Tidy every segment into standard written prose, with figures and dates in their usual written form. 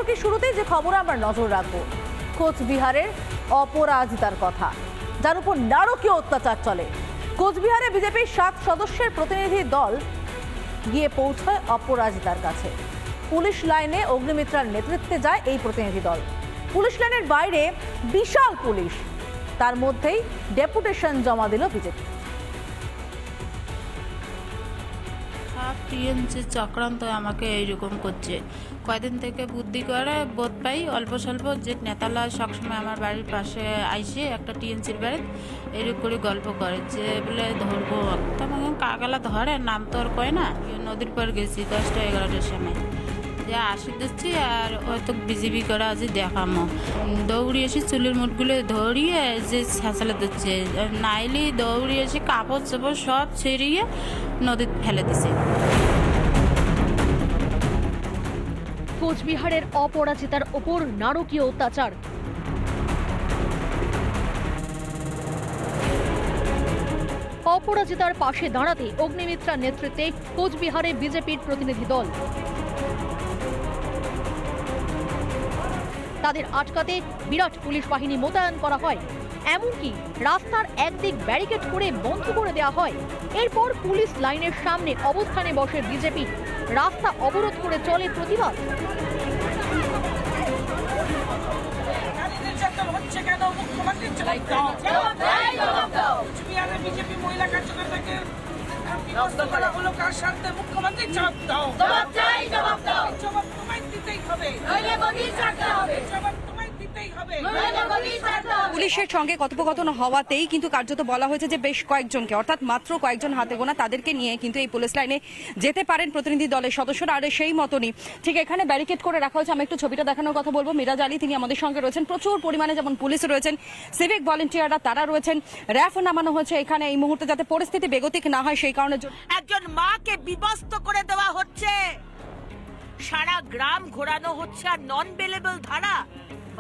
সম্পর্কে শুরুতেই যে খবরে আমরা নজর রাখবো কোচবিহারের অপরাজিতার কথা, যার উপর নারকীয় অত্যাচার চলে। কোচবিহারে বিজেপির 7 সদস্যের প্রতিনিধি দল গিয়ে পৌঁছয় অপরাজিতার কাছে। পুলিশ লাইনে অগ্নিমিত্রার নেতৃত্বে যায় এই প্রতিনিধি দল। পুলিশ লাইনের বাইরে বিশাল পুলিশ, তার মধ্যেই ডেপুটেশন জমা দিল বিজেপি। টিএমসি চক্রান্ত আমাকে এইরকম করছে। কয়দিন থেকে বুদ্ধি করে বোধ পাই অল্প স্বল্প যে নেতালা সবসময় আমার বাড়ির পাশে আইসে একটা টিএমসির বাড়ি এইরকম করে গল্প করে যে বলে ধরবো, তখন কাকালা ধরে নাম তো আর কয় না। নদীর পর গেছি 10টা 11টার সময়, যে আসি দিচ্ছি আর হয়তো বিজেপি করে আজ দেখামো, দৌড়ি এসে চুলের মুঠগুলো ধরিয়ে যে ছেঁচালে দিচ্ছে, নাইলে দৌড়ি এসে কাপড় চাপড় সব ছেড়িয়ে নদীতে ফেলে দিছে। কোচবিহারের অপরাজিতার ওপর নারকীয় অত্যাচার। অপরাজিতার পাশে দাঁড়াতে অগ্নিমিত্রার নেতৃত্বে কোচবিহারে বিজেপির প্রতিনিধি দল। তাদের আটকাতে বিরাট পুলিশ বাহিনী মোতায়েন করা হয়, এমনকি রাস্তার একদিক ব্যারিকেড করে বন্ধ করে দেওয়া হয়। এরপর পুলিশ লাইনের সামনে অবস্থানে বসে বিজেপি, রাস্তা অবরোধ করে চলে প্রতিবাদ। বিজেপি মহিলা কার্যকর্তাকে মুখ্যমন্ত্রী জবাব দাও, জবাব তোমায় দিতেই হবে। পুলিশের সঙ্গে কথোপকথন হওয়াতেই কিন্তু কার্যত বলা হয়েছে যে বেশ কয়েকজনকে, অর্থাৎ মাত্র কয়েকজন হাতে গোনা তাদেরকে নিয়ে কিন্তু এই পুলিশ লাইনে যেতে পারেন প্রতিনিধি দলের সদস্যরা। আর সেই মতনই ঠিক এখানে ব্যারিকেড করে রাখা হয়েছে। আমি একটু ছবিটা দেখানোর কথা বলবো। মিরাজ আলী তিনি আমাদের সঙ্গে রয়েছেন। প্রচুর পরিমাণে যেমন পুলিশ রয়েছেন, সিভিক ভলেন্টিয়াররা তারা রয়েছেন, র্যাফও নামানো হয়েছে এখানে এই মুহূর্তে যাতে পরিস্থিতি বেগতিক না হয় সেই কারণে। একজন মাকে বিবস্ত করে দেওয়া হচ্ছে, সারা গ্রাম ঘোরানো হচ্ছে আর নন বেলেবল ধারা।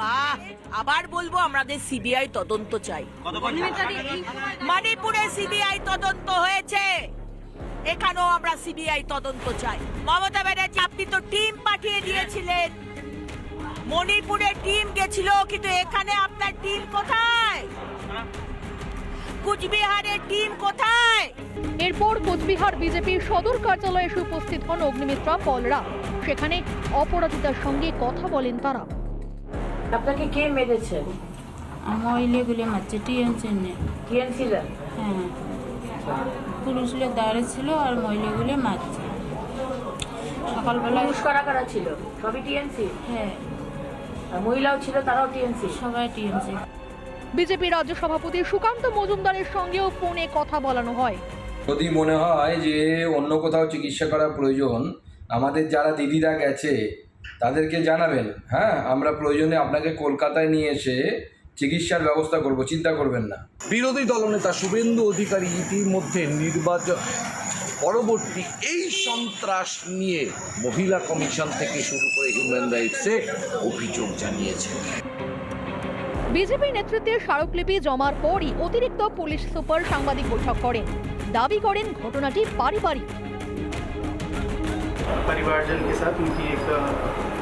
বাহ, আবার বলবো আমাদের সিবিআই তদন্ত চাই। মণিপুরে সিবিআই তদন্ত হয়েছে, এখানেও আমরা সিবিআই তদন্ত চাই। মমতা ব্যানার্জি আপনি তো টিম পাঠিয়ে দিয়েছিলেন, মণিপুরে টিম গেছিল, কিন্তু এখানে আপনার টিম কোথায়? কোচবিহারের টিম কোথায়? এরপর কোচবিহার বিজেপির সদর কার্যালয়ে এসে উপস্থিত হন অগ্নিমিত্রা পলরা। সেখানে অপরাজিতার সঙ্গে কথা বলেন তারা। আপনাকে কে মেরেছে? মহিলাগুলি মারছে টিএমসি নিয়ে। টিএনসিরা? হ্যাঁ, পুলিশ লোক দাঁড়িয়ে ছিল আর মহিলাগুলি মারছে। সকালবেলায় পুরুষ কারা কারা ছিল? সবই টিএনসি? হ্যাঁ, আর মহিলাও ছিল, তারাও টিএনসি? সবাই টিএমসি। বিজেপি রাজ্য সভাপতি সুকান্ত মজুমদারের সঙ্গেও ফোনে কথা বলানো হয়। যদি মনে হয় যে অন্য কোথাও চিকিৎসা করা প্রয়োজন, আমাদের যারা দিদিরা গেছে তাদেরকে জানাবেন। হ্যাঁ, আমরা প্রয়োজনে আপনাকে কলকাতায় নিয়ে এসে চিকিৎসার ব্যবস্থা করব, চিন্তা করবেন না। বিরোধী দলনেতা শুভেন্দু অধিকারী ইতিমধ্যে নির্বাচন পরবর্তী এই সন্ত্রাস নিয়ে মহিলা কমিশন থেকে শুরু করে হিউম্যান রাইটসে অভিযোগ জানিয়েছে। বিজেপি নেতৃত্বে স্মারকলিপি জমার পরই অতিরিক্ত পুলিশ সুপার সাংবাদিক বৈঠক করেন। দাবি করেন ঘটনাটি पारिवारिक। परिवारजन के साथ उनकी एक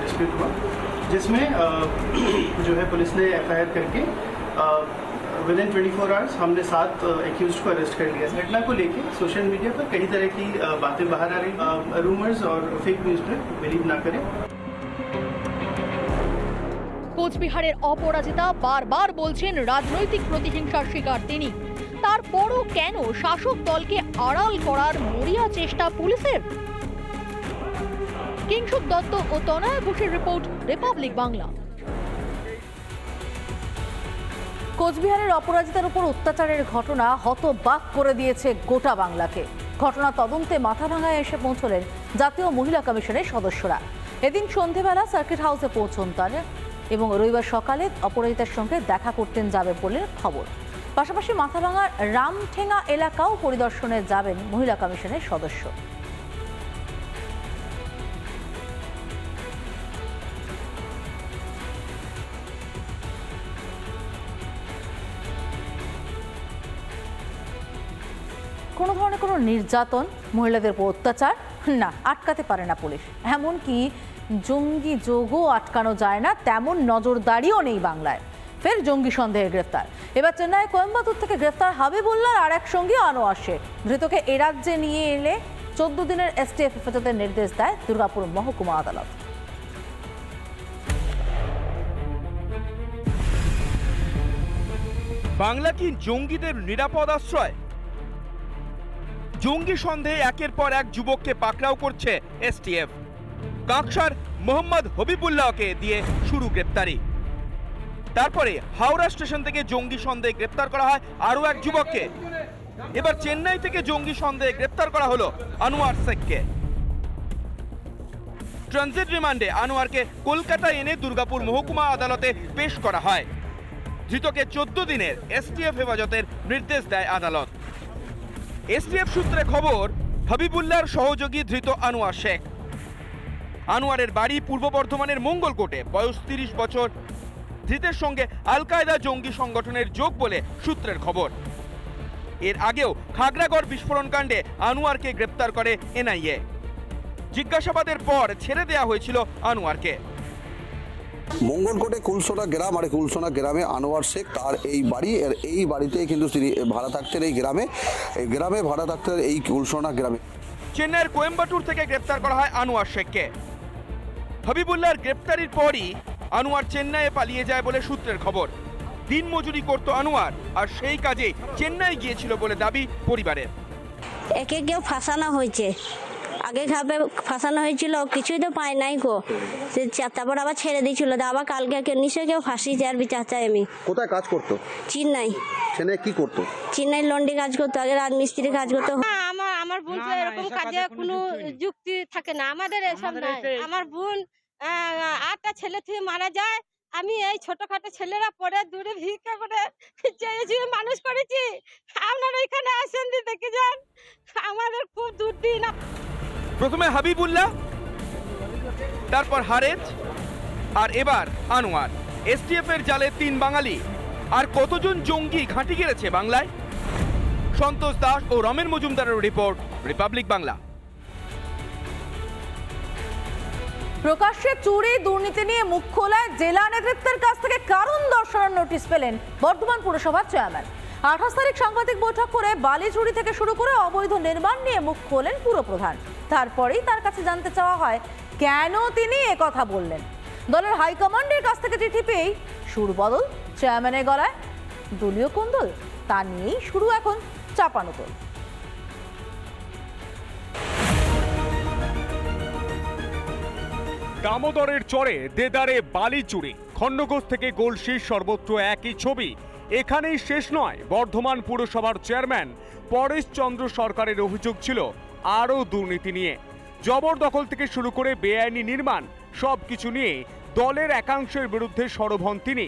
डिस्प्यूट हुआ, जिसमें जो है पुलिस ने एफआईआर करके विद इन 24 आवर्स हमने 7 एक्यूज्ड को अरेस्ट कर लिया। घटना को लेके सोशल मीडिया पर कई तरह की बातें बाहर आ रही, रूमर्स और फेक न्यूज पर बिलीव ना करें। কোচবিহারের অপরাজিতা বারবার বলছেন রাজনৈতিক প্রতিহিংসার শিকার তিনি। তারপরও কেন শাসক দলকে আড়াল করার মরিয়া চেষ্টা পুলিশের? কিংশুক দত্ত ও তনয় ঘোষের রিপোর্ট, রিপাবলিক বাংলা। কোচবিহারের অপরাজিতার উপর অত্যাচারের ঘটনা হতবাক করে দিয়েছে গোটা বাংলাকে। ঘটনা তদন্তে মাথাভাঙায় এসে পৌঁছলেন জাতীয় মহিলা কমিশনের সদস্যরা। এদিন সন্ধেবেলা সার্কিট হাউসে পৌঁছন তারা এবং রবিবার সকালে অপরাজিতার সঙ্গে দেখা করতেন যাবে বলে খবর। পাশাপাশি মাথাভাঙার রামঠেঙ্গা এলাকাও পরিদর্শনে যাবেন মহিলা কমিশনের সদস্য। কোনো ধরনের কোনো নির্যাতন, মহিলাদের উপর অত্যাচার না আটকাতে পারে না পুলিশ। এমনকি জঙ্গি যোগও আটকানো যায় না, তেমন নজরদারিও নেই বাংলায়। ফের জঙ্গি সন্দেহে গ্রেফতার। এবার চেন্নাই কোয়েম্বাটুর থেকে গ্রেফতার হাবিবুল্লাহর আর এক সঙ্গী আনোয়ার শেখ। ধৃতকে এ রাজ্যে নিয়ে এলে 14 দিনের এসটিএফ হেফাজতের নির্দেশ দেয় দুর্গাপুর মহকুমা আদালত। বাংলা কি জঙ্গিদের নিরাপদ আশ্রয়? জঙ্গি সন্দেহে একের পর এক যুবককে পাকড়াও করছে এসটিএফ। কাঁকসার মোহাম্মদ হবিবুল্লাহকে দিয়ে শুরু গ্রেপ্তারি। তারপরে হাওড়া স্টেশন থেকে জঙ্গি সন্দেহে গ্রেপ্তার করা হয় আরও এক যুবককে। এবার চেন্নাই থেকে জঙ্গি সন্দেহে গ্রেপ্তার করা হলো আনোয়ার শেখকে। ট্রানজিট রিমান্ডে আনোয়ারকে কলকাতায় এনে দুর্গাপুর মহকুমা আদালতে পেশ করা হয়। ধৃতকে 14 দিনের এসটিএফ হেফাজতের নির্দেশ দেয় আদালত। এসটিএফ সূত্রে খবর, হাবিবুল্লাহর সহযোগী ধৃত আনোয়ার শেখ। আনোয়ারের বাড়ি পূর্ব বর্ধমানের মঙ্গলকোটে, বয়স 30 বছর। ধৃতের সঙ্গে আল কায়দা জঙ্গি সংগঠনের যোগ বলে সূত্রের খবর। এর আগেও খাগড়াগড় বিস্ফোরণ কাণ্ডে আনোয়ারকে গ্রেপ্তার করে এনআইএ। জিজ্ঞাসাবাদের পর ছেড়ে দেওয়া হয়েছিল আনোয়ারকে। মঙ্গলকোটে কুলসোনা গ্রাম, আর কুলসোনা গ্রামে আনোয়ার শেখ তার এই বাড়ি। এই বাড়িতেই কিন্তু তিনি ভাড়া থাকতেন, এই গ্রামে ভাড়া থাকতেন, এই কুলসোনা গ্রামে। চেন্নাইয়ের কোয়েম্বাটুর থেকে গ্রেপ্তার করা হয় আনোয়ার শেখকে। হাবিবুল্লাহর গ্রেপ্তারির পরই আনোয়ার চেন্নাইয়ে পালিয়ে যায় বলে সূত্রের খবর। দিনমজুরি করত আনোয়ার, আর সেই কাজে চেন্নাই গিয়েছিল বলে দাবি পরিবারের। একে কেউ ফাঁসানো হয়েছে, আগে ভাবে ফাঁসানো হয়েছিল, কিছুই তো পাই নাই গো। তারপর আবার ছেড়ে দিয়েছিল, আবার কালকে নিশ্চয়ই কেউ ফাঁসিয়েছে, আর বিচার চাই আমি। কোথায় কাজ করতো? চেন্নাই। চেন্নাই কি করতো? চেন্নাই লন্ডি কাজ করতো, আগে রাজমিস্ত্রি কাজ করতো। আমার বোন তো এরকম কাজে কোনো যুক্তি থাকে না, আমাদের এসব নাই। আমার বোন 8টা ছেলে থেকে মারা যায়, আমি এই ছোটখাটো ছেলেরা পড়ে দূরে ভিক্ষা করে চেয়েছি, মানুষ করেছি। আপনারা এখানে আসেন, দেখে যান, আমাদের খুব দুর্দিন। প্রথমে হাবিবুল্লাহ, তারপর হারেজ, আর এবার আনোয়ার। এসটিএফ এর জালে 3 বাঙালি। আর কতজন জঙ্গি ঘাঁটি গেড়েছে বাংলায়? সন্তোষ দাস ও রমেন মজুমদারের রিপোর্ট, রিপাবলিক বাংলা। প্রকাশ্যে চুরি দুর্নীতি নিয়ে মুখ খোলায় জেলা নেতৃত্বের কাছ থেকে কারণ দর্শানোর নোটিশ পেলেন বর্ধমান পুরসভার চেয়ারম্যান। 28 তারিখ সাংবাদিক বৈঠক করে বালি চুরি থেকে শুরু করে অবৈধ নির্মাণ নিয়ে মুখ খোলেন পুরপ্রধান। তারপরেই তার কাছে জানতে চাওয়া হয় কেন তিনি একথা বললেন। দলের হাইকমান্ডের কাছ থেকে চিঠি পেয়েই সুর বদল চেয়ারম্যানের গলায়। দলীয় কোন্দল, তা নিয়েই শুরু এখন চাপানোতল। দামোদরের চরে দেদারে বালি চুরি, খণ্ডঘোষ থেকে গোলশীর সর্বত্র একই ছবি। এখানেই শেষ নয়। বর্ধমান পুরসভার চেয়ারম্যান পরেশ চন্দ্র সরকারের অভিযোগ ছিল আরও দুর্নীতি নিয়ে। জবরদখল থেকে শুরু করে বেআইনি নির্মাণ, সবকিছু নিয়ে দলের একাংশের বিরুদ্ধে সরব হন তিনি।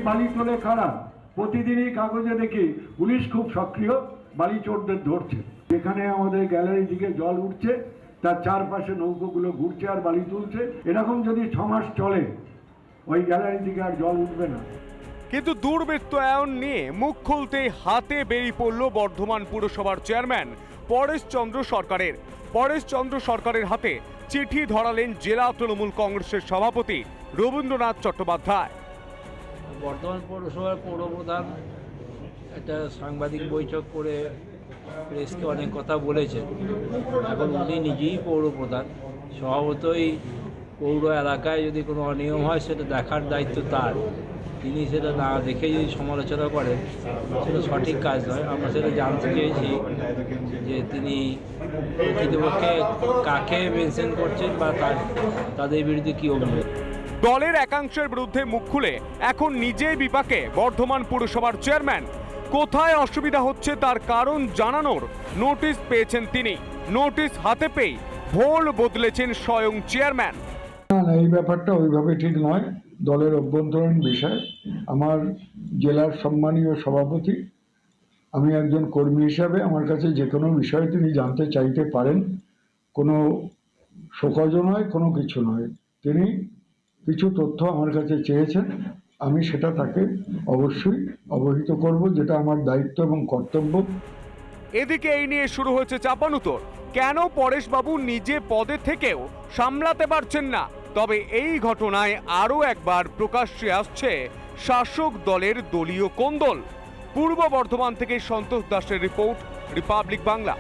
বালি চোরে খারাপ, প্রতিদিনই কাগজে দেখি পুলিশ খুব সক্রিয় বালি চোরদের ধরছে। যেখানে আমাদের গ্যালারি দিকে জল উঠছে, তার চারপাশে নৌকোগুলো ঘুরছে আর বালি তুলছে। এরকম যদি 6 মাস চলে, ওই গ্যালারি দিকে আর জল উঠবে না। কিন্তু দুর্বৃত্তায়ন নিয়ে মুখ খুলতেই হাতে বেরিয়ে পড়ল বর্ধমান পুরসভার চেয়ারম্যান পরেশ চন্দ্র সরকারের। পরেশ চন্দ্র সরকারের হাতে চিঠি ধরালেন জেলা তৃণমূল কংগ্রেসের সভাপতি রবীন্দ্রনাথ চট্টোপাধ্যায়। বর্ধমান পৌরসভার পৌরপ্রধান একটা সাংবাদিক বৈঠক করে প্রেসকে অনেক কথা বলেছেন। এখন উনি নিজেই পৌরপ্রধান, স্বভাবতই পৌর এলাকায় যদি কোনো অনিয়ম হয় সেটা দেখার দায়িত্ব তার। তিনি সেটা না দেখে যদি সমালোচনা করেন, সেটা সঠিক কাজ নয়। আমরা সেটা জানতে চেয়েছি যে তিনি প্রকৃতপক্ষে কাকে মেনশন করছেন বা তাদের বিরুদ্ধে কী অভিযোগ। দলের একাংশের বিরুদ্ধে মুখ খুলে এখন নিজেই বিপাকে বর্ধমান পুরসভার চেয়ারম্যান। কোথায় অসুবিধা হচ্ছে তার কারণ জানানোর নোটিশ পেয়েছেন তিনি। নোটিশ হাতে পেয়ে ভোল বদলেছেন স্বয়ং চেয়ারম্যান। না, এই ব্যাপারটা ওইভাবে ঠিক নয়। দলের অভ্যন্তরীণ বিষয়। আমার জেলার সম্মানীয় সভাপতি, আমি একজন কর্মী হিসাবে আমার কাছে যে কোনো বিষয়ে তিনি জানতে চাইতে পারেন। কোনো শোকজ নয়, কোনো কিছু নয়। তিনি কিছু তথ্য আমার কাছে চেয়েছেন, আমি সেটা তাকে অবশ্যই অবহিত করব, যেটা আমার দায়িত্ব এবং কর্তব্য। এদিকে এই নিয়ে শুরু হয়েছে চাপানুতর। কেন পরেশবাবু নিজে পদে থেকেও সামলাতে পারছেন না তবে এই ঘটনায় আরও একবার প্রকাশ্যে আসছে শাসক দলের দলীয় কোন্দল। পূর্ব বর্ধমান থেকে সন্তোষ দাসের রিপোর্ট, রিপাবলিক বাংলা।